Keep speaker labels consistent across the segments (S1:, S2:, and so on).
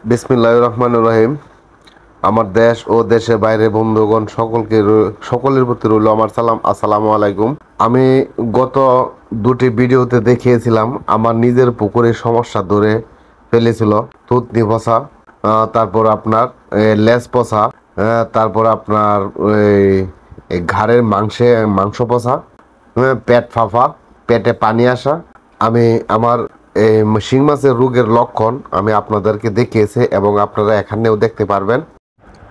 S1: বিসমিল্লাহির রহমানির রহিম। আমার দেশ ও দেশের বাইরে বন্ধুগণ সকলের প্রতি রইল আমার সালাম, আসসালামু আলাইকুম। আমি গত দুটি ভিডিওতে দেখিয়েছিলাম আমার নিজের পুকুরের সমস্যা ধরে ফেলেছিল থুতনি পচা, তারপর আপনার লেজ পচা, তারপর আপনার এই ঘাড়ের মাংস পচা, পেট ফাঁপা, পেটে পানি আসা। আমি আমার এই শিং মাছের রোগের লক্ষণ আমি আপনাদেরকে দেখিয়েছি এবং আপনারা এখানেও দেখতে পারবেন।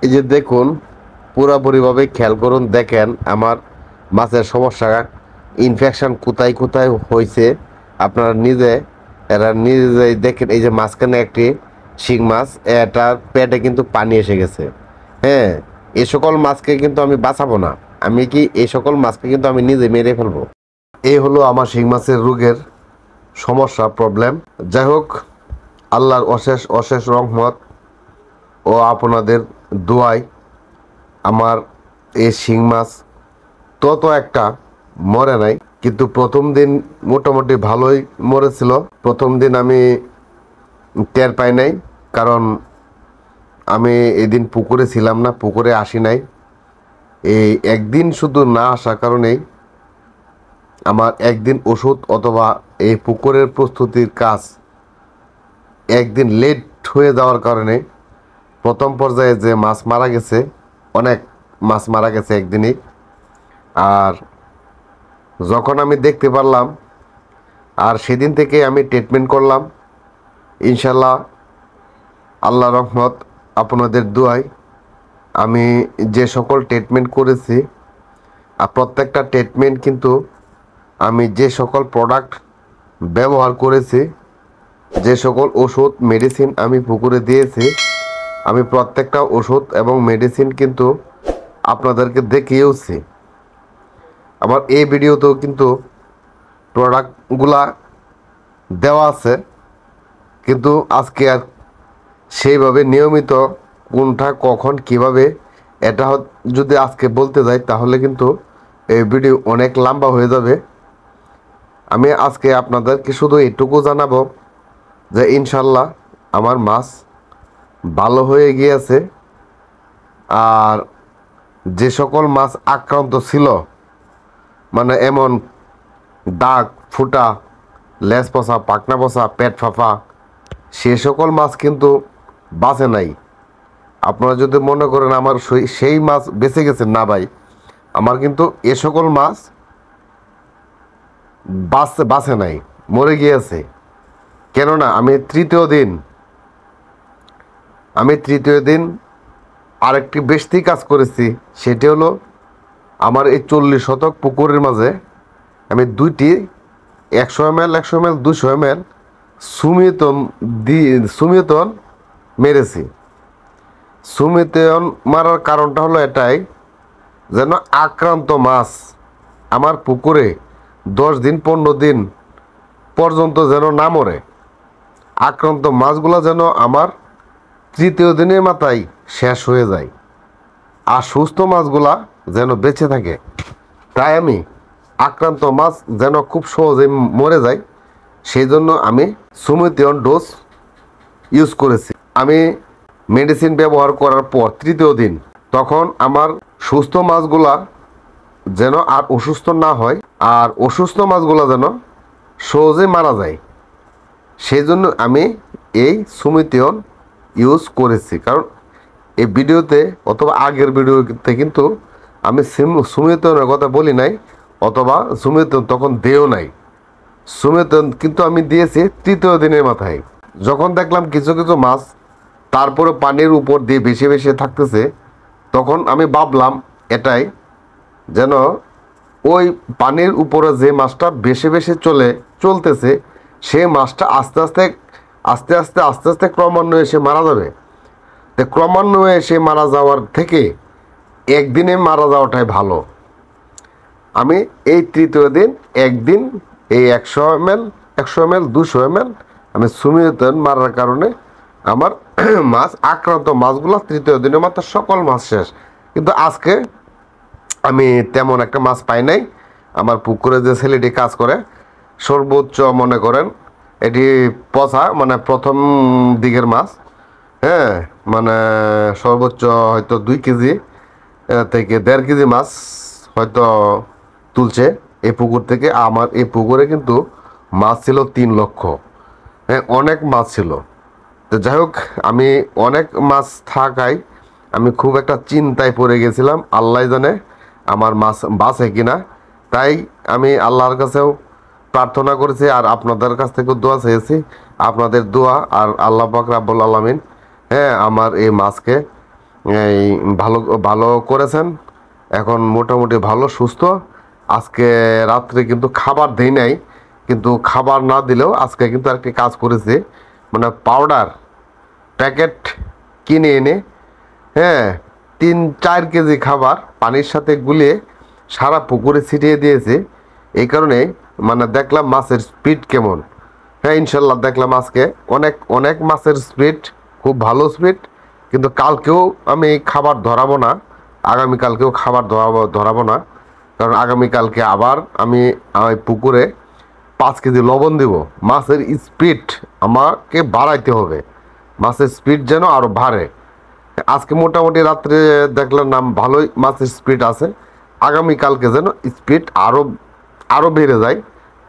S1: এই যে দেখুন, পুরোপুরিভাবে খেয়াল করুন, দেখেন আমার মাছের সমস্যা, ইনফেকশন কোথায় কোথায় হয়েছে আপনারা নিজেই দেখেন। এই যে মাঝখানে একটি শিং মাছ, এটার পেটে কিন্তু পানি এসে গেছে। হ্যাঁ, এই সকল মাছকে কিন্তু আমি বাঁচাবো না, এই সকল মাছকে কিন্তু আমি নিজে মেরে ফেলবো। এই হলো আমার শিং মাছের রোগের সমস্যা, প্রবলেম। যাই হোক, আল্লাহর অশেষ অশেষ রহমত ও আপনাদের দোয়ায় আমার এই শিং মাছ তত একটা মরে নাই, কিন্তু প্রথম দিন মোটামুটি ভালোই মরেছিল। প্রথম দিন আমি টের পাই নাই, কারণ আমি এদিন পুকুরে ছিলাম না, পুকুরে আসি নাই। এই একদিন শুধু না আসার কারণেই আমার একদিন ওষুধ অথবা এই পুকুরের প্রস্তুতির কাজ একদিন লেট হয়ে যাওয়ার কারণে প্রথম পর্যায়ে যে মাছ মারা গেছে, অনেক মাছ মারা গেছে একদিনই। আর যখন আমি দেখতে পারলাম, আর সেদিন থেকে আমি ট্রিটমেন্ট করলাম। ইনশাল্লাহ, আল্লাহ রহমত, আপনাদের দোয়ায় আমি যে সকল ট্রিটমেন্ট করেছি, আর প্রত্যেকটা ট্রিটমেন্ট কিন্তু আমি যে সকল প্রোডাক্ট ব্যবহার করেছি, যে সকল ওষুধ মেডিসিন আমি পুকুরে দিয়েছি, আমি প্রত্যেকটা ওষুধ এবং মেডিসিন কিন্তু আপনাদেরকে দেখিয়েওছি। আমার এই ভিডিওতেও কিন্তু প্রোডাক্টগুলা দেওয়া আছে, কিন্তু আজকে আর সেইভাবে নিয়মিত কোনটা কখন কিভাবে এটা যদি আজকে বলতে যাই তাহলে কিন্তু এই ভিডিও অনেক লম্বা হয়ে যাবে। আমি আজকে আপনাদেরকে শুধু এটুকু জানাবো যে ইনশাল্লাহ আমার মাছ ভালো হয়ে গিয়েছে। আর যে সকল মাছ আক্রান্ত ছিল, মানে এমন দাগ ফুটা, লেজ পচা, পাখনা পচা, পেট ফাঁপা, সে সকল মাছ কিন্তু বাঁচে নাই। আপনারা যদি মনে করেন আমার সেই মাছ বেঁচে গেছে, না ভাই, আমার কিন্তু এ সকল মাছ বাঁচে নাই, মরে গিয়েছে। কেননা আমি তৃতীয় দিন আরেকটি বেশি কাজ করেছি। সেটি হলো আমার এই 40 শতক পুকুরের মাঝে আমি দুইটি 100 ml 200 ml সুমিতন মেরেছি। সুমিতন মারার কারণটা হলো এটাই, যেন আক্রান্ত মাছ আমার পুকুরে 10 দিন 15 দিন পর্যন্ত যেন না মরে। আক্রান্ত মাছগুলো যেন আমার তৃতীয় দিনের মাথায় শেষ হয়ে যায়, আর সুস্থ মাছগুলা যেন বেঁচে থাকে। তাই আমি আক্রান্ত মাছ যেন খুব সহজে মরে যায়, সেই জন্য আমি সুমিতিয়ন ডোজ ইউজ করেছি। আমি মেডিসিন ব্যবহার করার পর তৃতীয় দিন, তখন আমার সুস্থ মাছগুলা যেন আর অসুস্থ না হয়, আর অসুস্থ মাছগুলা যেন সহজে মারা যায়, সেই জন্য আমি এই সুমিতিয়ন ইউজ করেছি। কারণ এই ভিডিওতে অথবা আগের ভিডিওতে কিন্তু আমি সুমিতনের কথা বলি নাই, অথবা সুমিতন তখন দেও নাই। সুমিতন কিন্তু আমি দিয়েছি তৃতীয় দিনের মাথায়। যখন দেখলাম কিছু কিছু মাছ তারপরে পানির উপর দিয়ে বেশি বেশি থাকতেছে, তখন আমি ভাবলাম এটাই, যেন ওই পানির উপরে যে মাছটা বেশি বেশি চলতেছে, সেই মাছটা আস্তে আস্তে ক্রমান্বয়ে সে মারা যাবে। তো ক্রমান্বয়ে সে মারা যাওয়ার থেকে একদিনে মারা যাওয়াটাই ভালো। আমি এই তৃতীয় দিন একদিন এই 100 ml 200 ml আমি সুমিতন মারার কারণে আমার মাছ আক্রান্ত মাছগুলো তৃতীয় দিনের মাত্র সকল মাছ শেষ। কিন্তু আজকে আমি তেমন একটা মাছ পাই নাই। আমার পুকুরে যে ছেলেটি কাজ করে, সর্বোচ্চ মনে করেন এটি পচা, মানে প্রথম দিকের মাছ, হ্যাঁ, মানে সর্বোচ্চ হয়তো 2 কেজি থেকে 1.5 কেজি মাছ হয়তো তুলছে এই পুকুর থেকে। আমার এই পুকুরে কিন্তু মাছ ছিল 3 লক্ষ। হ্যাঁ, অনেক মাছ ছিল। তো যাই হোক, আমি অনেক মাছ থাকায় আমি খুব একটা চিন্তায় পড়ে গেছিলাম, আল্লাহ জানে আমার মাছ বাঁচে কিনা। তাই আমি আল্লাহর কাছেও প্রার্থনা করেছি আর আপনাদের কাছ থেকেও দোয়া চেয়েছি। আপনাদের দোয়া আর আল্লাহ পাক রাব্বুল আলামিন হ্যাঁ আমার এই মাছকে এই ভালো ভালো করেছেন। এখন মোটামুটি ভালো সুস্থ। আজকে রাত্রে কিন্তু খাবার দেই নাই, কিন্তু খাবার না দিলেও আজকে কিন্তু আরেকটি কাজ করেছি, মানে পাউডার প্যাকেট কিনে এনে হ্যাঁ 3-4 কেজি খাবার পানির সাথে গুলিয়ে সারা পুকুরে ছিটিয়ে দিয়েছি। এই কারণে মানে দেখলাম মাছের স্পিড কেমন। হ্যাঁ, ইনশাল্লাহ দেখলাম আজকে অনেক অনেক মাছের স্পিড, খুব ভালো স্পিড। কিন্তু কালকেও আমি খাবার ধরাবো না, আগামীকালকেও খাবার ধরাবো না, কারণ আগামীকালকে আবার আমি ওই পুকুরে 5 কেজি লবণ দিব। মাছের স্পিড আমাকে বাড়াইতে হবে, মাছের স্পিড যেন আরও বাড়ে। আজকে মোটামুটি রাত্রে দেখলাম না ভালোই মাছের স্পিড আছে, আগামীকালকে যেন স্পিড আরও আরও বেড়ে যায়।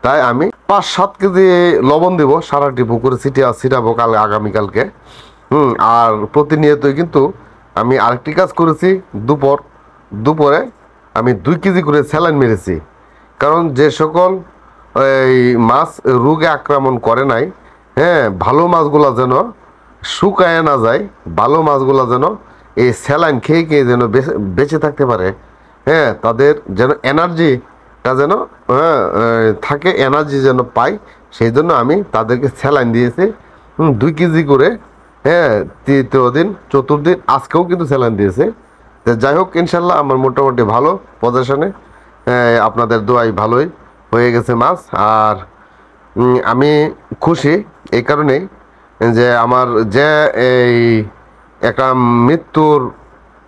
S1: তাই আমি 5-7 কেজি লবণ দিব, সারাটি পুকুরে ছিটাবো কাল আগামীকালকে। আর প্রতিনিয়তই কিন্তু আমি আরেকটি কাজ করেছি, দুপুরে আমি 2 কেজি করে স্যালাইন মেরেছি। কারণ যে সকল এই মাছ রোগে আক্রমণ করে নাই, হ্যাঁ ভালো মাছগুলো যেন শুকায় না যায়, ভালো মাছগুলো যেন এই স্যালাইন খেয়ে খেয়ে যেন বেঁচে থাকতে পারে। হ্যাঁ, তাদের যেন এনার্জিটা যেন থাকে, এনার্জি যেন পায়, সেই জন্য আমি তাদেরকে স্যালাইন দিয়েছি 2 কেজি করে। হ্যাঁ, তৃতীয় দিন চতুর্দিন আজকেও কিন্তু স্যালাইন দিয়েছে। তো যাই হোক, ইনশাল্লাহ আমার মোটামুটি ভালো পজিশনে, আপনাদের দোয়াই ভালোই হয়ে গেছে মাছ। আর আমি খুশি এই কারণেই যে আমার যে এই একটা মৃত্যুর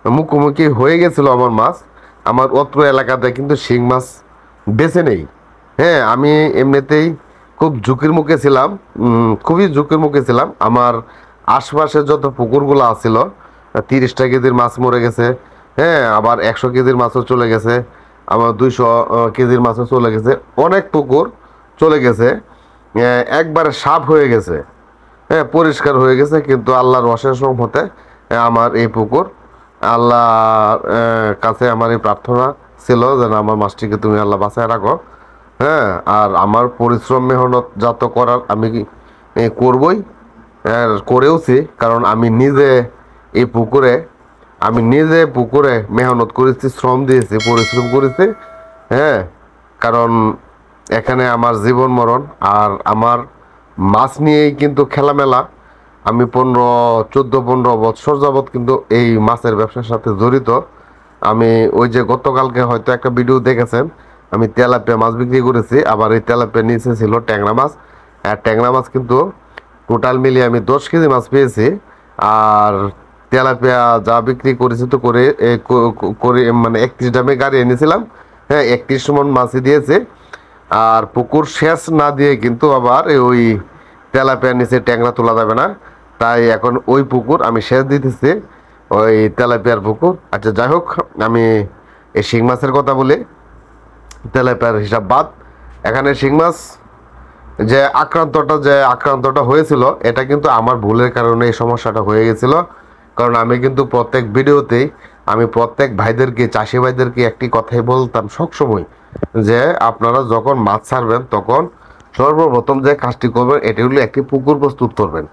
S1: মুখোমুখি হয়ে গেছিল আমার মাছ, আমার অত্র এলাকাতে কিন্তু শিং মাছ বেঁচে নেই। হ্যাঁ, আমি এমনিতেই খুব ঝুঁকির মুখে ছিলাম, খুবই ঝুঁকির মুখে ছিলাম। আমার আশপাশে যত পুকুরগুলো আছিল 30টা কেজির মাছ মরে গেছে। হ্যাঁ, আবার 100 কেজির মাছও চলে গেছে, আমার 200 কেজির মাছও চলে গেছে, অনেক পুকুর চলে গেছে। একবারে সাফ হয়ে গেছে, হ্যাঁ পরিষ্কার হয়ে গেছে। কিন্তু আল্লাহর অশেষ রহমতে আমার এই পুকুর, আল্লাহর কাছে আমার এই প্রার্থনা ছিল যেন আমার মাছটিকে তুমি আল্লাহ বাঁচায় রাখো। হ্যাঁ, আর আমার পরিশ্রম মেহনত যত করার আমি করবই, করেওছি। কারণ আমি নিজে পুকুরে মেহনত করেছি, শ্রম দিয়েছি, পরিশ্রম করেছি। হ্যাঁ, কারণ এখানে আমার জীবন মরণ, আর আমার মাছ নিয়েই কিন্তু খেলামেলা। আমি 14-15 বছর যাবৎ কিন্তু এই মাছের ব্যবসার সাথে জড়িত। আমি ওই যে গতকালকে হয়তো একটা ভিডিও দেখেছেন, আমি তেলাপিয়া মাছ বিক্রি করেছি, আবার এই তেলাপিয়া নিচে ছিল ট্যাংরা মাছ। আর ট্যাংরা মাছ কিন্তু টোটাল মিলিয়ে আমি 10 কেজি মাছ পেয়েছি। আর তেলাপিয়া যা বিক্রি করেছি তো করে মানে 31 দামে গাড়ি এনেছিলাম। হ্যাঁ, 31 মণ মাছই দিয়েছে। আর পুকুর শেষ না দিয়ে কিন্তু আবার ওই তেলাপিয়ার নিচে ট্যাংরা তোলা যাবে না, তাই এখন ওই পুকুর আমি শেষ দিতেছি, ওই তেলাপিয়ার পুকুর। আচ্ছা যাই হোক, আমি এই শিং মাছের কথা বলি, তেলাপিয়ার হিসাব বাদ। এখানে শিং মাছ যে আক্রান্তটা হয়েছিল, এটা কিন্তু আমার ভুলের কারণে এই সমস্যাটা হয়ে গেছিল। কারণ আমি কিন্তু প্রত্যেক ভিডিওতেই আমি প্রত্যেক ভাইদেরকে, চাষি ভাইদেরকে একটি কথাই বলতাম সবসময়, যে আপনারা যখন মাছ ছাড়বেন তখন সর্বপ্রথম যে কাজটি করবেন এটি হলো একটি পুকুর প্রস্তুত করবেন।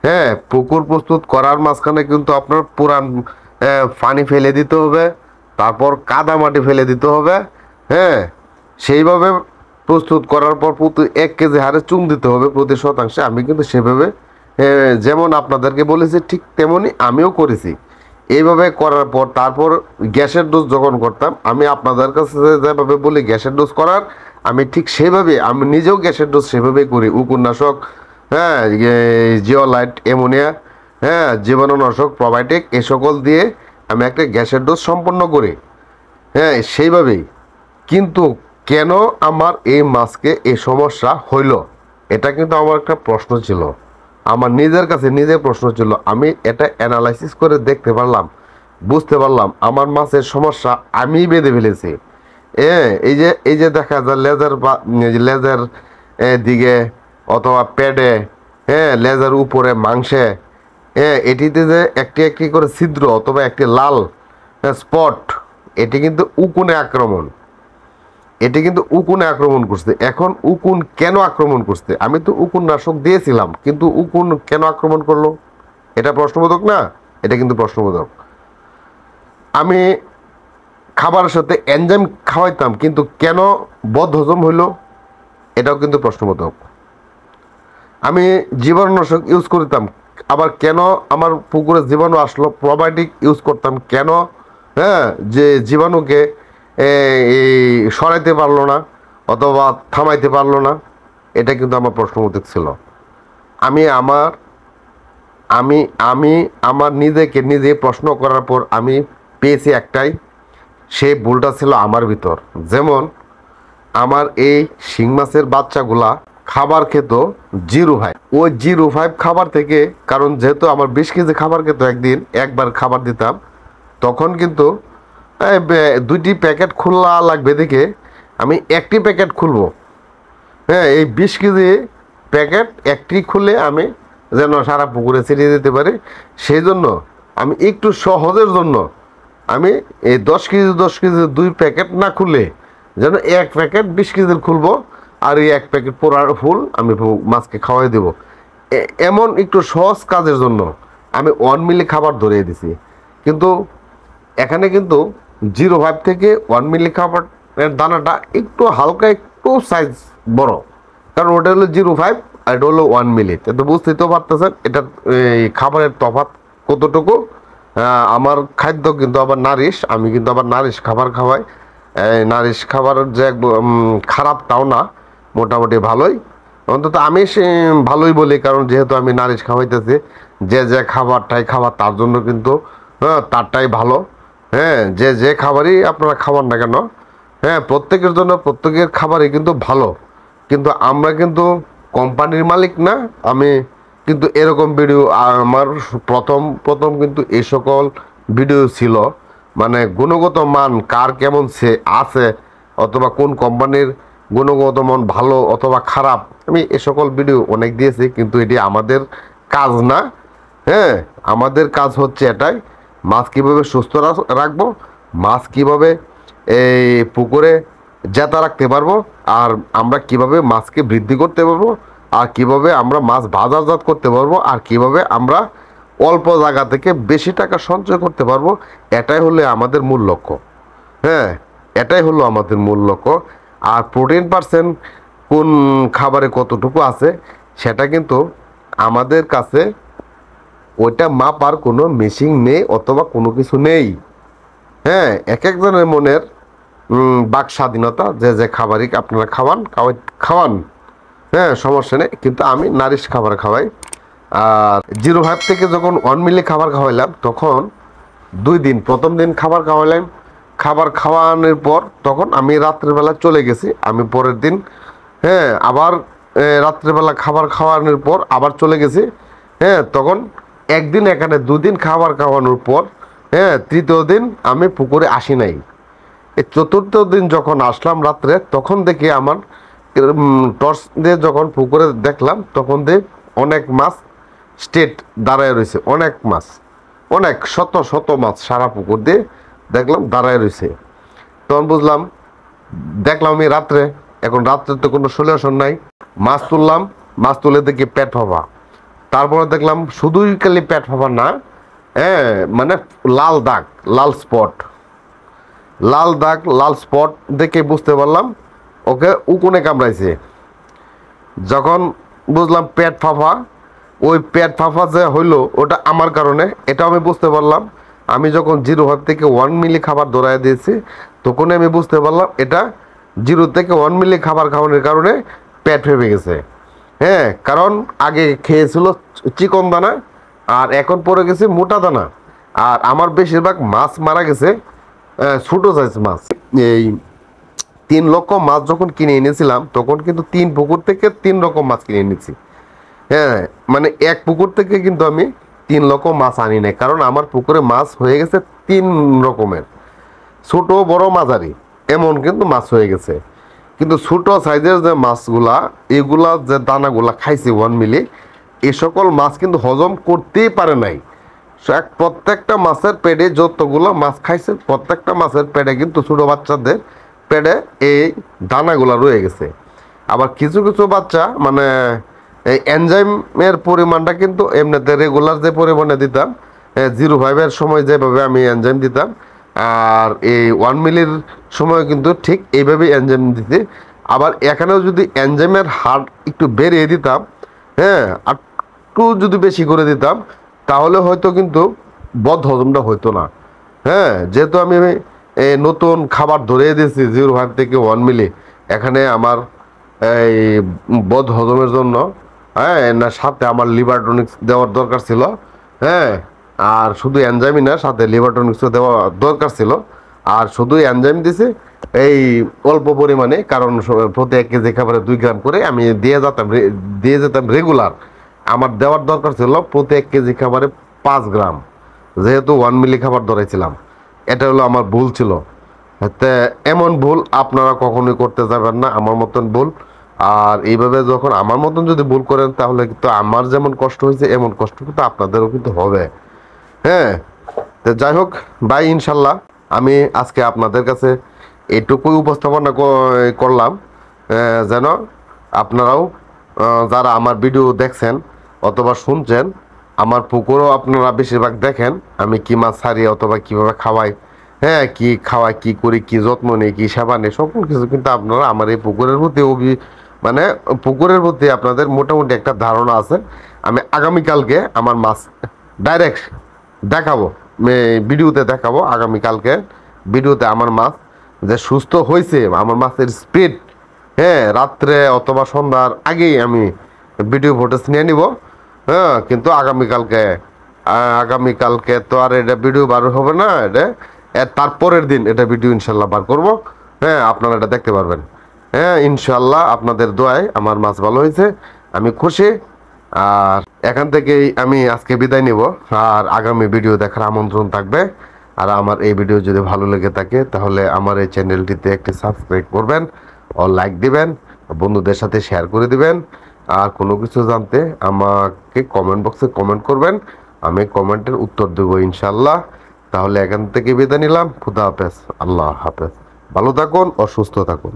S1: হ্যাঁ, পুকুর প্রস্তুত করার মাঝখানে কিন্তু আপনার পুরান পানি ফেলে দিতে হবে, তারপর কাদা মাটি ফেলে দিতে হবে। হ্যাঁ, সেইভাবে প্রস্তুত করার পর প্রতি 1 কেজি হারে চুন দিতে হবে প্রতি শতাংশে। আমি কিন্তু সেভাবে যেমন আপনাদেরকে বলেছি ঠিক তেমনই আমিও করেছি। এইভাবে করার পর তারপর গ্যাসের ডোজ যখন করতাম, আমি আপনাদের কাছে যেভাবে বলি গ্যাসের ডোজ করার, আমি ঠিক সেইভাবে আমি নিজেও গ্যাসের ডোজ সেভাবেই করি। উপন্যাসক, হ্যাঁ জিওলাইট, অ্যামোনিয়া, হ্যাঁ জীবাণুনাশক, প্রোবায়োটিক, এ সকল দিয়ে আমি একটা গ্যাসের ডোজ সম্পন্ন করি। হ্যাঁ, সেইভাবেই। কিন্তু কেন আমার এই মাছকে এই সমস্যা হইল, এটা কিন্তু আমার একটা প্রশ্ন ছিল। আমার নিজের কাছে নিজের প্রশ্ন ছিল, আমি এটা অ্যানালাইসিস করে দেখতে পারলাম, বুঝতে পারলাম আমার মাছের সমস্যা আমিই বেঁধে ফেলেছি। এই যে দেখা যায় লেজার বা লেজার দিকে অথবা প্যাডে, লেজার উপরে মাংসে, এটিতে যে একটি একটি করে ছিদ্র অথবা একটি লাল স্পট, এটি কিন্তু উকুনে আক্রমণ, এটি কিন্তু উকুনে আক্রমণ করছে। এখন উকুন কেন আক্রমণ করছে? আমি তো উকুন নাশক দিয়েছিলাম, কিন্তু উকুন কেন আক্রমণ করলো? এটা প্রশ্নবোধক না? এটা কিন্তু প্রশ্নবোধক। আমি খাবারের সাথে এনজাইম খাওয়াইতাম, কিন্তু কেন বদহজম হইলো? এটাও কিন্তু প্রশ্নবোধক। আমি জীবাণুনাশক ইউজ করতাম, আবার কেন আমার পুকুরে জীবাণু আসলো? প্রোবায়োটিক ইউজ করতাম, কেন যে জীবাণুকে এই সরাইতে পারলো না অথবা থামাইতে পারলো না? এটা কিন্তু আমার প্রশ্নবোধক ছিল। আমি আমার আমি আমি আমার নিজেকে নিজে প্রশ্ন করার পর আমি পেয়েছি একটাই, সেই ভুলটা ছিল আমার ভিতর। যেমন আমার এই শিং মাছের বাচ্চাগুলা খাবার খেত 0.5, ওই 0.5 খাবার থেকে, কারণ যেহেতু আমার 20 কেজি খাবার খেত একবার খাবার দিতাম, তখন কিন্তু দুইটি প্যাকেট খোলা লাগবে দেখে আমি একটি প্যাকেট খুলবো। এই 20 কেজি প্যাকেট একটি খুলে আমি যেন সারা পুকুরে ছিটিয়ে দিতে পারি, সেই জন্য আমি একটু সহজের জন্য আমি এই 10 কেজি 2 প্যাকেট না খুলে যেন এক প্যাকেট 20 কেজির খুলবো, আর এই এক প্যাকেট পোড়ার ফুল আমি মাছকে খাওয়াই দেবো। এমন একটু সহজ কাজের জন্য আমি 1 মিলি খাবার ধরিয়ে দিছি। কিন্তু এখানে কিন্তু 0.5 থেকে 1 মিলি খাবারের দানাটা একটু হালকা, একটু সাইজ বড়, কারণ ওটা হলো 0.5 আর এটা হলো 1 মিলি। তো বুঝতেই তো পারতেছেন এটা এই খাবারের তফাৎ কতটুকু। আমার খাদ্য কিন্তু আবার নারিশ, আমি কিন্তু আবার নারিশ খাবার খাওয়াই। নারিশ খাবারের যে খারাপ তাও না, মোটামুটি ভালোই, অন্তত আমি ভালোই বলি, কারণ যেহেতু আমি নারিশ খাওয়াইতেছি, যে খাবারটাই খাবার তার জন্য কিন্তু তারটাই ভালো। যে খাবারই আপনারা খাবার না কেন, প্রত্যেকের জন্য প্রত্যেকের খাবারই কিন্তু ভালো। কিন্তু আমরা কিন্তু কোম্পানির মালিক না। আমি কিন্তু এরকম ভিডিও আমার প্রথম কিন্তু এই সকল ভিডিও ছিল, মানে গুণগত মান কার কেমন সে আছে, অথবা কোন কোম্পানির গুণগত মান ভালো অথবা খারাপ, আমি এ সকল ভিডিও অনেক দিয়েছি, কিন্তু এটি আমাদের কাজ না। আমাদের কাজ হচ্ছে এটাই, মাছ কীভাবে সুস্থ রাখবো, মাছ কীভাবে এই পুকুরে জেতা রাখতে পারবো, আর আমরা কিভাবে মাছকে বৃদ্ধি করতে পারবো, আর কিভাবে আমরা মাছ বাজারজাত করতে পারবো, আর কিভাবে আমরা অল্প জায়গা থেকে বেশি টাকা সঞ্চয় করতে পারবো, এটাই হলো আমাদের মূল লক্ষ্য। এটাই হলো আমাদের মূল লক্ষ্য। আর প্রোটিন পার্সেন্ট কোন খাবারে কতটুকু আছে সেটা কিন্তু আমাদের কাছে ওইটা মাপার কোনো মেশিন নেই অথবা কোনো কিছু নেই। এক একজনের মনের বাক স্বাধীনতা, যে খাবারই আপনারা খাওয়ান, সমস্যা নেই, কিন্তু আমি নারিশ খাবার খাওয়াই। আর 0.5 থেকে যখন 1 মিলি খাবার খাওয়াইলাম, তখন 2 দিন, প্রথম দিন খাবার খাওয়াইলাম, খাবার খাওয়ানোর পর তখন আমি রাত্রেবেলা চলে গেছি। আমি পরের দিন আবার রাত্রেবেলা খাবার খাওয়ানোর পর আবার চলে গেছি। তখন একদিন এখানে 2 দিন খাবার খাওয়ানোর পর তৃতীয় দিন আমি পুকুরে আসি নাই। এই চতুর্থ দিন যখন আসলাম রাত্রে, তখন দেখি আমার টর্চ দিয়ে যখন পুকুরে দেখলাম, তখন অনেক মাছ স্টেট দাঁড়ায় রয়েছে, অনেক মাছ, অনেক শত শত মাছ সারা পুকুর দিয়ে দেখলাম দাঁড়ায় রয়েছে। তখন বুঝলাম, দেখলাম আমি রাত্রে, এখন রাত্রে তো কোনো সলিউশন নাই, মাছ তুললাম, মাছ তুলে দেখি পেট ফাঁপা। তারপরে দেখলাম শুধুই খালি পেট ফাঁপা না, মানে লাল দাগ, লাল স্পট, লাল দাগ, লাল স্পট দেখে বুঝতে পারলাম ওকে উকুনে কামড়াইছে। যখন বুঝলাম পেট ফাঁপা, ওই পেট ফাঁপা যে হইলো ওটা আমার কারণে, এটাও আমি বুঝতে পারলাম। আমি যখন 0.5 থেকে 1 মিলি খাবার ধরাই দিয়েছি, তখনই আমি বুঝতে পারলাম এটা 0 থেকে 1 মিলি খাবার খাওয়ানোর কারণে পেট ফেপে গেছে। কারণ আগে খেয়েছিল চিকন দানা, আর এখন পড়ে গেছে মোটা দানা। আর আমার বেশিরভাগ মাছ মারা গেছে ছোটো সাইজ মাছ। এই 3 লক্ষ মাছ যখন কিনে এনেছিলাম, তখন কিন্তু 3 পুকুর থেকে 3 রকম মাছ কিনে এনেছি। হ্যাঁ, মানে এক পুকুর থেকে কিন্তু আমি 3 লক্ষ মাছ আনি নাই, কারণ আমার পুকুরে মাছ হয়ে গেছে 3 রকমের, ছোট বড় মাঝারি এমন কিন্তু মাছ হয়ে গেছে। কিন্তু ছোট সাইজের যে মাছগুলা, এগুলা যে দানাগুলা খাইছে 1 মিলি, এই সকল মাছ কিন্তু হজম করতেই পারে নাই। প্রত্যেকটা মাছের পেটে যতগুলো মাছ খাইছে, প্রত্যেকটা মাছের পেটে কিন্তু ছোট বাচ্চাদের পেটে এই দানাগুলা রয়ে গেছে। আবার কিছু কিছু বাচ্চা মানে এই এনজাইমের পরিমাণটা কিন্তু এমনিতে রেগুলার যে পরিমাণে দিতাম 0.5-এর সময় যেভাবে আমি এনজাইম দিতাম, আর এই 1 মিলির সময় কিন্তু ঠিক এইভাবেই এনজাইম দিতে। আবার এখানেও যদি এনজাইমের হার একটু বেড়িয়ে দিতাম, হ্যাঁ, আর একটু যদি বেশি করে দিতাম, তাহলে হয়তো কিন্তু বদ হজমটা হইতো না। হ্যাঁ, যেহেতু আমি নতুন খাবার ধরিয়ে দিয়েছি 0.5 থেকে 1 মিলি, এখানে আমার এই বদ হজমের জন্য, হ্যাঁ, না সাথে আমার লিভার টনিক্স দেওয়ার দরকার ছিল। হ্যাঁ, আর শুধু এনজাইমই না, সাথে লিভার টনিক্সও দেওয়া দরকার ছিল। আর শুধু এনজাইম দিছে এই অল্প পরিমাণে, কারণ প্রতি 1 কেজি খাবারে 2 গ্রাম করে আমি দিয়ে যেতাম রেগুলার। আমার দেওয়ার দরকার ছিল প্রতি 1 কেজি খাবারে 5 গ্রাম, যেহেতু 1 মিলি খাবার ধরেছিলাম। এটা হলো আমার ভুল ছিল। এমন ভুল আপনারা কখনোই করতে যাবেন না, আমার মতন ভুল। আর এইভাবে যখন আমার মতন যদি ভুল করেন, তাহলে কিন্তু আমার যেমন কষ্ট হয়েছে এমন কষ্ট কিন্তু আপনাদেরও কিন্তু হবে। হ্যাঁ, তো যাই হোক ভাই, ইনশাল্লাহ আমি আজকে আপনাদের কাছে এটুকুই উপস্থাপনা করলাম, যেন আপনারাও যারা আমার ভিডিও দেখছেন অথবা শুনছেন, আমার পুকুরও আপনারা বেশিরভাগ দেখেন আমি কি মাছ ছাড়ি অথবা কিভাবে খাওয়াই, হ্যাঁ, কি খাওয়াই, কি করি, কি যত্ন নেই, কি সেবা নেই, সকল কিছু কিন্তু আপনারা আমার এই পুকুরের প্রতি মানে পুকুরের প্রতি আপনাদের মোটামুটি একটা ধারণা আছে। আমি আগামীকালকে আমার মাছ ডাইরেক্ট দেখাবো, ভিডিওতে দেখাবো। আগামীকালকে ভিডিওতে আমার মাছ যে সুস্থ হয়েছে, আমার মাছের স্পিড, হ্যাঁ, রাত্রে অথবা সন্ধ্যার আগেই আমি ভিডিও ফুটেজ নিয়ে নিব। হ্যাঁ, কিন্তু আগামীকালকে তো আর এটা ভিডিও বার হবে না, এটা তারপরের দিন এটা ভিডিও ইনশাল্লাহ বার করব। হ্যাঁ, আপনারা এটা দেখতে পারবেন। হ্যাঁ, ইনশাল্লাহ আপনাদের দোয়ায় আমার মাছ ভালো হয়েছে, আমি খুশি। আর এখান থেকেই আমি আজকে বিদায় নিব, আর আগামী ভিডিও দেখার আমন্ত্রণ থাকবে। আর আমার এই ভিডিও যদি ভালো লেগে থাকে, তাহলে আমার এই চ্যানেলটিতে একটি সাবস্ক্রাইব করবেন ও লাইক দিবেন, বন্ধুদের সাথে শেয়ার করে দিবেন। আর কোনো কিছু জানতে আমাকে কমেন্ট বক্সে কমেন্ট করবেন, আমি কমেন্টের উত্তর দেবো ইনশাল্লাহ। তাহলে এখান থেকে বিদায় নিলাম। খুদা হাফেজ, আল্লাহ হাফেজ, ভালো থাকুন ও সুস্থ থাকুন।